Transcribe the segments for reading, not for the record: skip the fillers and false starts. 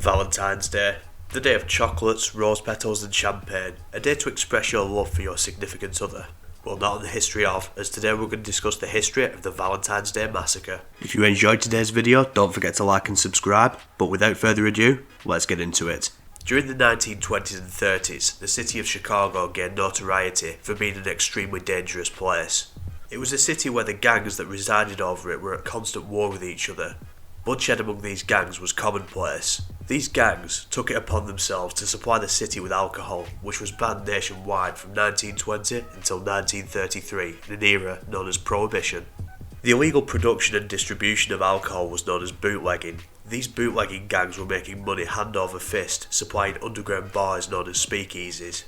Valentine's Day. The day of chocolates, rose petals and champagne. A day to express your love for your significant other. Well, not in the history of, as today we're going to discuss the history of the Valentine's Day Massacre. If you enjoyed today's video, don't forget to like and subscribe, but without further ado, let's get into it. During the 1920s and 30s, the city of Chicago gained notoriety for being an extremely dangerous place. It was a city where the gangs that resided over it were at constant war with each other. Bloodshed among these gangs was commonplace. These gangs took it upon themselves to supply the city with alcohol, which was banned nationwide from 1920 until 1933 in an era known as prohibition. The illegal production and distribution of alcohol was known as bootlegging. These bootlegging gangs were making money hand over fist, supplying underground bars known as speakeasies.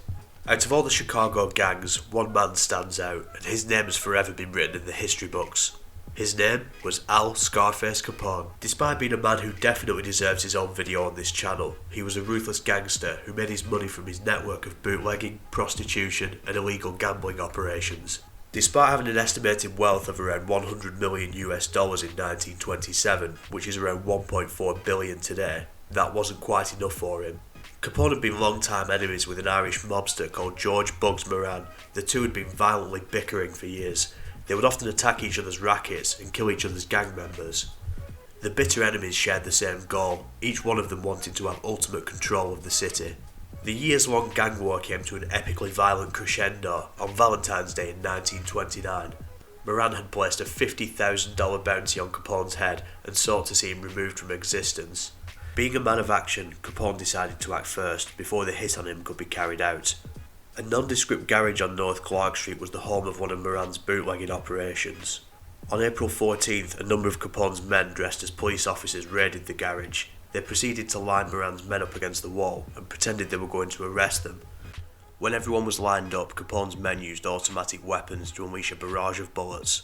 Out of all the Chicago gangs, one man stands out, and his name has forever been written in the history books. His name was Scarface Capone. Despite being a man who definitely deserves his own video on this channel, he was a ruthless gangster who made his money from his network of bootlegging, prostitution and illegal gambling operations. Despite having an estimated wealth of around $100 million in 1927, which is around 1.4 billion today, that wasn't quite enough for him. Capone had been long-time enemies with an Irish mobster called George "Bugs" Moran. The two had been violently bickering for years. They would often attack each other's rackets and kill each other's gang members. The bitter enemies shared the same goal, each one of them wanting to have ultimate control of the city. The years-long gang war came to an epically violent crescendo on Valentine's Day in 1929. Moran had placed a $50,000 bounty on Capone's head and sought to see him removed from existence. Being a man of action, Capone decided to act first before the hit on him could be carried out. A nondescript garage on North Clark Street was the home of one of Moran's bootlegging operations. On April 14th, a number of Capone's men dressed as police officers raided the garage. They proceeded to line Moran's men up against the wall and pretended they were going to arrest them. When everyone was lined up, Capone's men used automatic weapons to unleash a barrage of bullets.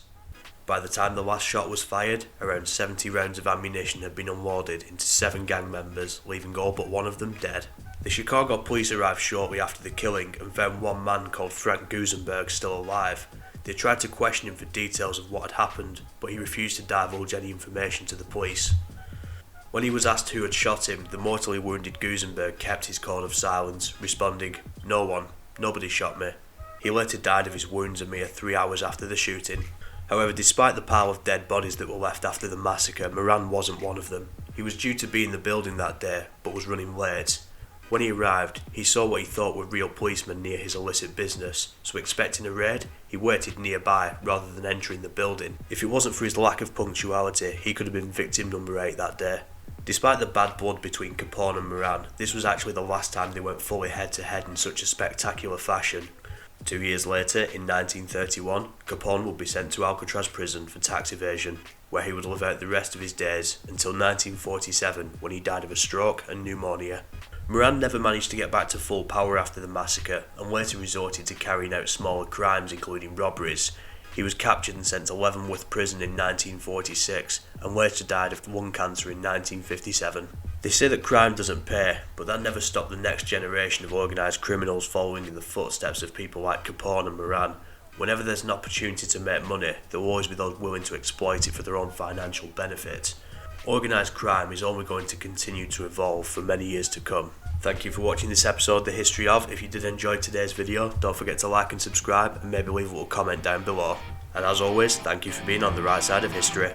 By the time the last shot was fired, around 70 rounds of ammunition had been unloaded into 7 gang members, leaving all but one of them dead. The Chicago police arrived shortly after the killing and found one man called Frank Gusenberg still alive. They tried to question him for details of what had happened, but he refused to divulge any information to the police. When he was asked who had shot him, the mortally wounded Gusenberg kept his code of silence, responding, "No one, nobody shot me." He later died of his wounds a mere 3 hours after the shooting. However, despite the pile of dead bodies that were left after the massacre, Moran wasn't one of them. He was due to be in the building that day, but was running late. When he arrived, he saw what he thought were real policemen near his illicit business, so expecting a raid, he waited nearby rather than entering the building. If it wasn't for his lack of punctuality, he could have been victim number 8 that day. Despite the bad blood between Capone and Moran, this was actually the last time they went fully head-to-head in such a spectacular fashion. 2 years later, in 1931, Capone would be sent to Alcatraz prison for tax evasion, where he would live out the rest of his days until 1947, when he died of a stroke and pneumonia. Moran never managed to get back to full power after the massacre, and later resorted to carrying out smaller crimes including robberies. He was captured and sent to Leavenworth prison in 1946, and later died of lung cancer in 1957. They say that crime doesn't pay, but that never stopped the next generation of organised criminals following in the footsteps of people like Capone and Moran. Whenever there's an opportunity to make money, there will always be those willing to exploit it for their own financial benefit. Organised crime is only going to continue to evolve for many years to come. Thank you for watching this episode of The History Of. If you did enjoy today's video, don't forget to like and subscribe and maybe leave a little comment down below. And as always, thank you for being on the right side of history.